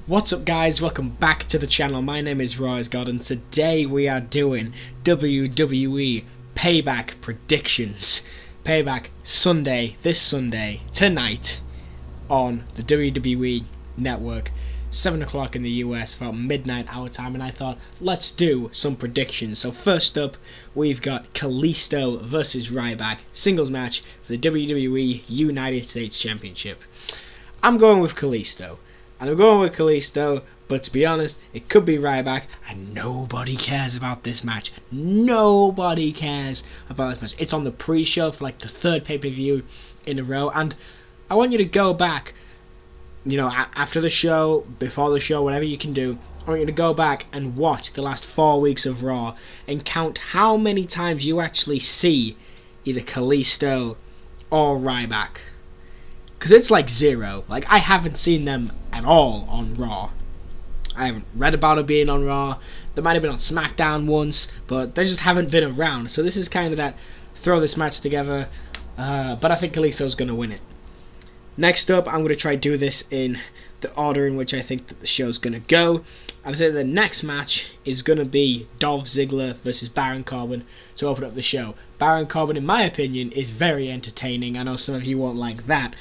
What's up guys, welcome back to the channel. My name is RiseGod and today we are doing WWE Payback predictions. Payback Sunday, this Sunday, tonight on the WWE Network. 7 o'clock in the US, about midnight our time, and I thought, let's do some predictions. So first up, we've got Kalisto versus Ryback, singles match for the WWE United States Championship. I'm going with Kalisto. And I'm going with Kalisto, but to be honest, it could be Ryback, and nobody cares about this match. Nobody cares about this match. It's on the pre-show for like the third pay-per-view in a row, and I want you to go back, you know, after the show, before the show, whatever you can do. I want you to go back and watch the last 4 weeks of Raw and count how many times you actually see either Kalisto or Ryback. Because it's like zero. Like, I haven't seen them at all on Raw. I haven't read about it being on Raw. They might have been on SmackDown once, but they just haven't been around. So this is kind of that throw this match together. But I think Kalisto's going to win it. Next up, I'm going to try to do this in the order in which I think that the show's going to go. And I think the next match is going to be Dolph Ziggler versus Baron Corbin to open up the show. Baron Corbin, in my opinion, is very entertaining. I know some of you won't like that.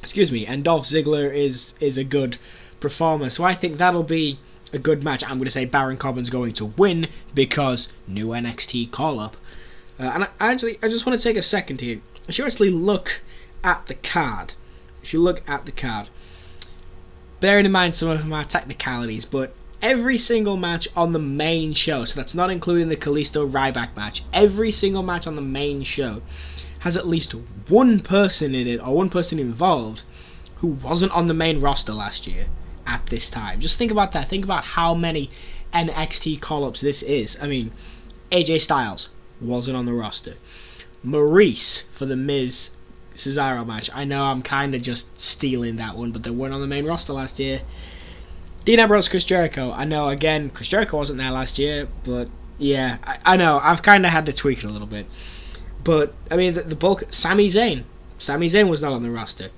Excuse me. And Dolph Ziggler is a good performer. So I think that'll be a good match. I'm going to say Baron Corbin's going to win because new NXT call-up. And I just want to take a second here. If you actually look at the card, bearing in mind some of my technicalities, but every single match on the main show, so that's not including the Kalisto Ryback match, every single match on the main show has at least one person in it, or one person involved, who wasn't on the main roster last year at this time. Just think about that. Think about how many NXT call-ups this is. I mean, AJ Styles wasn't on the roster. Maurice for the Miz Cesaro match. I know I'm kind of just stealing that one, but they weren't on the main roster last year. Dean Ambrose, Chris Jericho. I know, again, Chris Jericho wasn't there last year, but yeah, I know. I've kind of had to tweak it a little bit. But, I mean, the bulk... Sami Zayn. Sami Zayn was not on the roster.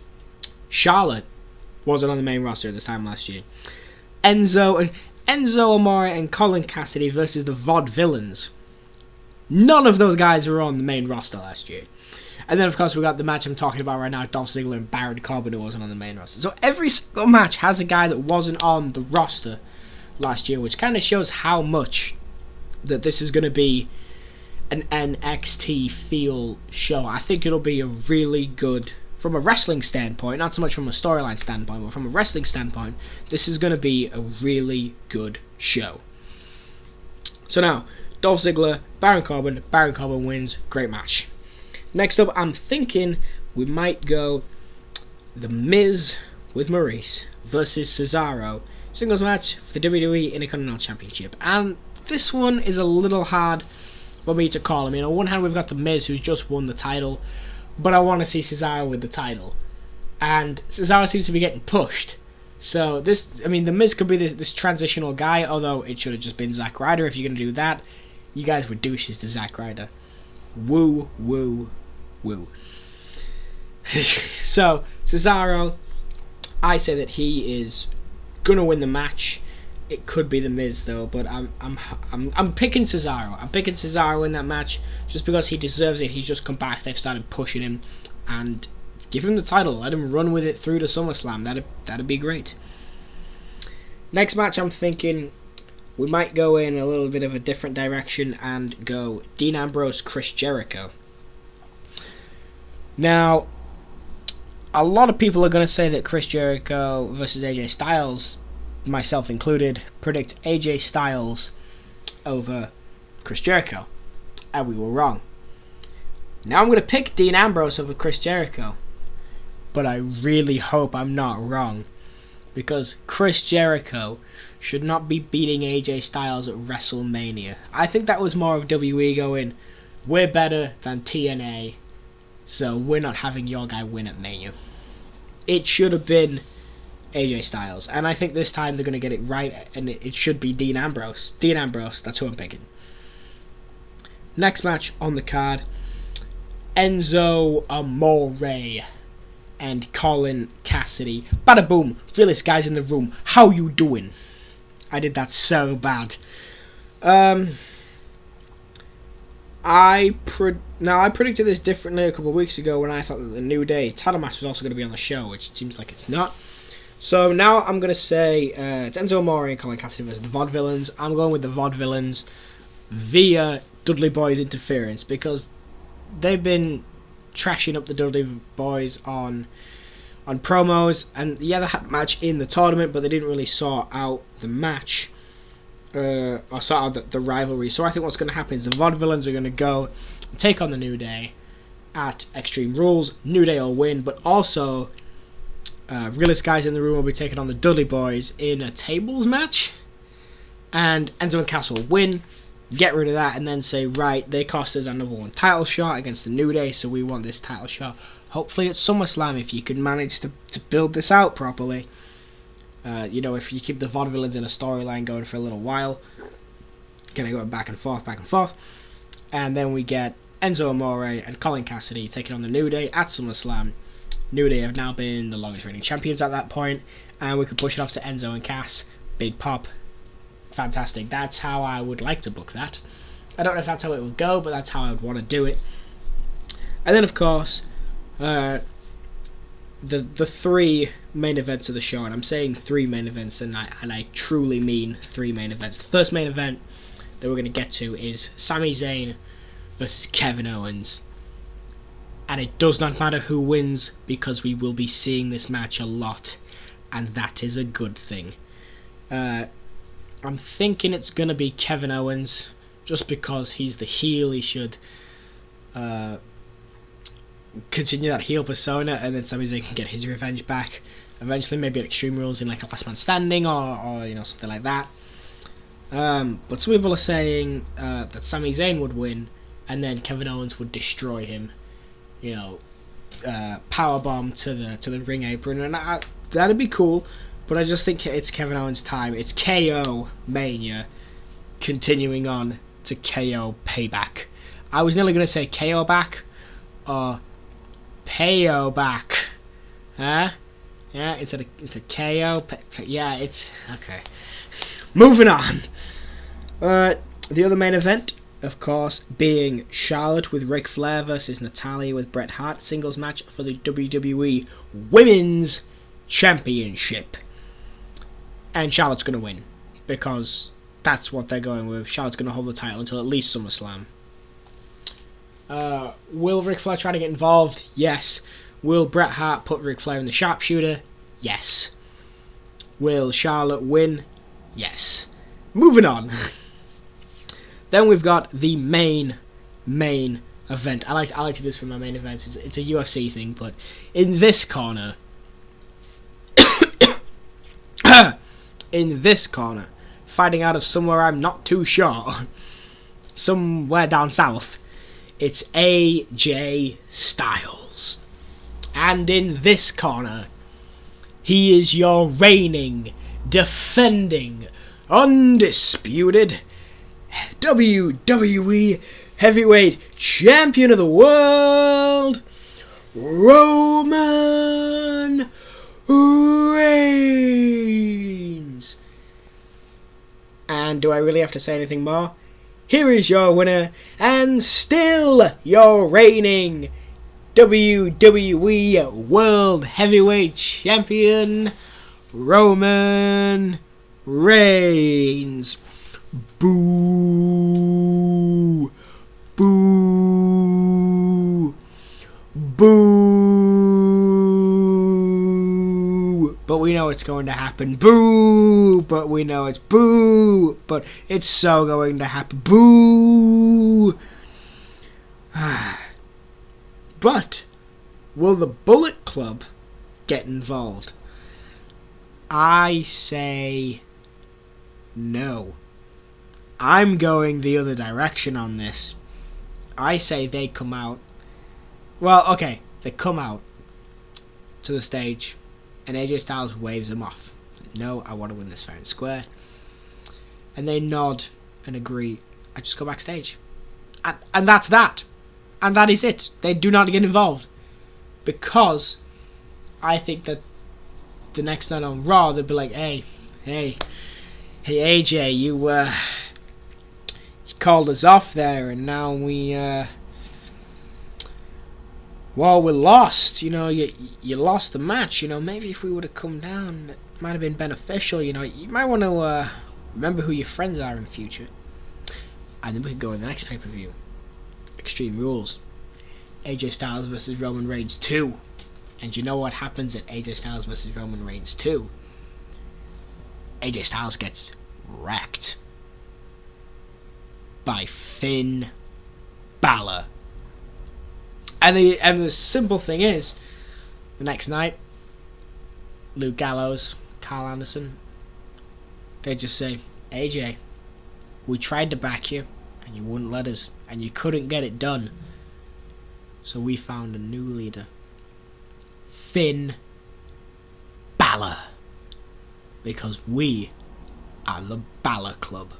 Charlotte wasn't on the main roster at this time last year. Enzo, Amore, and Colin Cassady versus the Vaudevillains. None of those guys were on the main roster last year. And then, of course, we got the match I'm talking about right now, Dolph Ziggler and Baron Corbin, who wasn't on the main roster. So every single match has a guy that wasn't on the roster last year, which kind of shows how much that this is going to be an NXT feel show. I think it'll be a really good, from a wrestling standpoint, not so much from a storyline standpoint, but from a wrestling standpoint, this is going to be a really good show. So now, Dolph Ziggler, Baron Corbin wins, great match. Next up, I'm thinking we might go The Miz with Maurice versus Cesaro. Singles match for the WWE Intercontinental Championship. And this one is a little hard for me to call. I mean, on one hand, we've got The Miz, who's just won the title, but I want to see Cesaro with the title. And Cesaro seems to be getting pushed. So this, I mean, The Miz could be this transitional guy, although it should have just been Zack Ryder. If you're going to do that, you guys were douches to Zack Ryder. Woo, woo, woo. So, Cesaro, I say that he is gonna win the match. It could be The Miz though, but I'm picking Cesaro. I'm picking Cesaro in that match just because he deserves it. He's just come back. They've started pushing him, and give him the title. Let him run with it through to SummerSlam. That'd be great. Next match, I'm thinking we might go in a little bit of a different direction and go Dean Ambrose, Chris Jericho. Now, a lot of people are going to say that Chris Jericho versus AJ Styles, myself included, predict AJ Styles over Chris Jericho. And we were wrong. Now I'm going to pick Dean Ambrose over Chris Jericho. But I really hope I'm not wrong. Because Chris Jericho should not be beating AJ Styles at WrestleMania. I think that was more of WWE going, we're better than TNA, so we're not having your guy win at Mania. It should have been AJ Styles, and I think this time they're going to get it right, and it should be Dean Ambrose. Dean Ambrose, that's who I'm picking. Next match on the card, Enzo Amore and Colin, Cassady. Bada boom, realest guys in the room. How you doing? I did that so bad. I predicted this differently a couple of weeks ago when I thought that the New Day title match was also going to be on the show, which it seems like it's not. So now I'm going to say it's Enzo Amore and Colin Cassady versus the Vaudevillains. I'm going with the Vaudevillains via Dudley Boy's interference because they've been trashing up the Dudley Boys on promos, and yeah, they had a match in the tournament, but they didn't really sort out the match. Or sort out the rivalry. So I think what's going to happen is the Vaudevillains are going to go and take on the New Day at Extreme Rules. New Day will win, but also realest guys in the room will be taking on the Dudley Boys in a tables match, and Enzo and Cass will win, get rid of that, and then say, right, they cost us our number one title shot against the New Day, so we want this title shot. Hopefully it's SummerSlam if you can manage to build this out properly. If you keep the Vaudevillains in a storyline going for a little while, kind of going back and forth, and then we get Enzo Amore and Colin Cassady taking on the New Day at SummerSlam. New Day have now been the longest reigning champions at that point, and we could push it off to Enzo and Cass. Big pop. Fantastic. That's how I would like to book that. I don't know if that's how it would go, but that's how I would want to do it. And then, of course, the three main events of the show, and I'm saying three main events, and I truly mean three main events. The first main event that we're going to get to is Sami Zayn versus Kevin Owens, and it does not matter who wins because we will be seeing this match a lot, and that is a good thing. I'm thinking it's going to be Kevin Owens just because he's the heel. He should continue that heel persona, and then Sami Zayn can get his revenge back eventually, maybe at Extreme Rules in like a last man standing or something like that. But some people are saying that Sami Zayn would win and then Kevin Owens would destroy him, powerbomb to the ring apron, and that'd be cool. But I just think it's Kevin Owens' time. It's KO Mania continuing on to KO Payback. I was nearly going to say KO back or Payo back. Huh? Yeah, instead of KO. Yeah, it's okay. Moving on. The other main event, of course, being Charlotte with Ric Flair versus Natalya with Bret Hart, singles match for the WWE Women's Championship. And Charlotte's going to win because that's what they're going with. Charlotte's going to hold the title until at least SummerSlam. Will Ric Flair try to get involved? Yes. Will Bret Hart put Ric Flair in the sharpshooter? Yes. Will Charlotte win? Yes. Moving on. Then we've got the main event. I like to do this for my main events. It's a UFC thing, but in this corner, fighting out of somewhere I'm not too sure, somewhere down south, it's AJ Styles. And in this corner, he is your reigning, defending, undisputed WWE Heavyweight Champion of the World, Roman Reigns. And do I really have to say anything more? Here is your winner, and still your reigning WWE World Heavyweight Champion, Roman Reigns. Boo! Boo! Boo! But we know it's going to happen. Boo! But we know it's boo! But it's so going to happen. Boo! But will the Bullet Club get involved? I say no. I'm going the other direction on this. I say they come out. Well, okay, they come out to the stage and AJ Styles waves them off. No, I want to win this fair and square. And they nod and agree. I just go backstage. And that's that. And that is it. They do not get involved. Because I think that the next night on Raw, they'll be like, hey AJ, you called us off there, and now we're lost. You know, you lost the match. You know, maybe if we would have come down, it might have been beneficial. You know, you might want to remember who your friends are in the future. And then we can go in the next pay-per-view. Extreme Rules. AJ Styles versus Roman Reigns 2. And you know what happens at AJ Styles versus Roman Reigns 2? AJ Styles gets wrecked by Finn Balor. And the simple thing is, the next night, Luke Gallows, Carl Anderson, they just say, AJ, we tried to back you, and you wouldn't let us, and you couldn't get it done. So we found a new leader. Finn Balor. Because we are the Balor Club.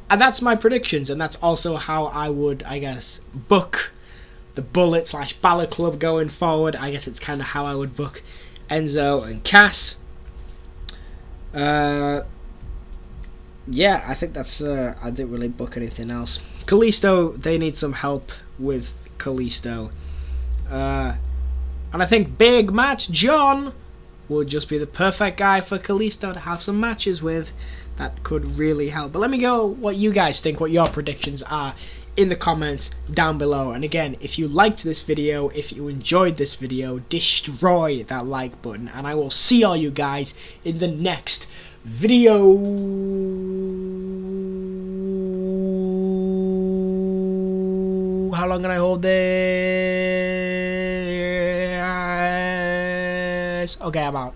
And that's my predictions, and that's also how I would, I guess, book the Bullet / Balor Club going forward. I guess it's kind of how I would book Enzo and Cass. Yeah, I think that's, I didn't really book anything else. Kalisto, they need some help with Kalisto. And I think Big Match John would just be the perfect guy for Kalisto to have some matches with. That could really help. But let me know what you guys think, what your predictions are in the comments down below. And again, if you liked this video, if you enjoyed this video, destroy that like button. And I will see all you guys in the next video. How long can I hold this? Okay, I'm out.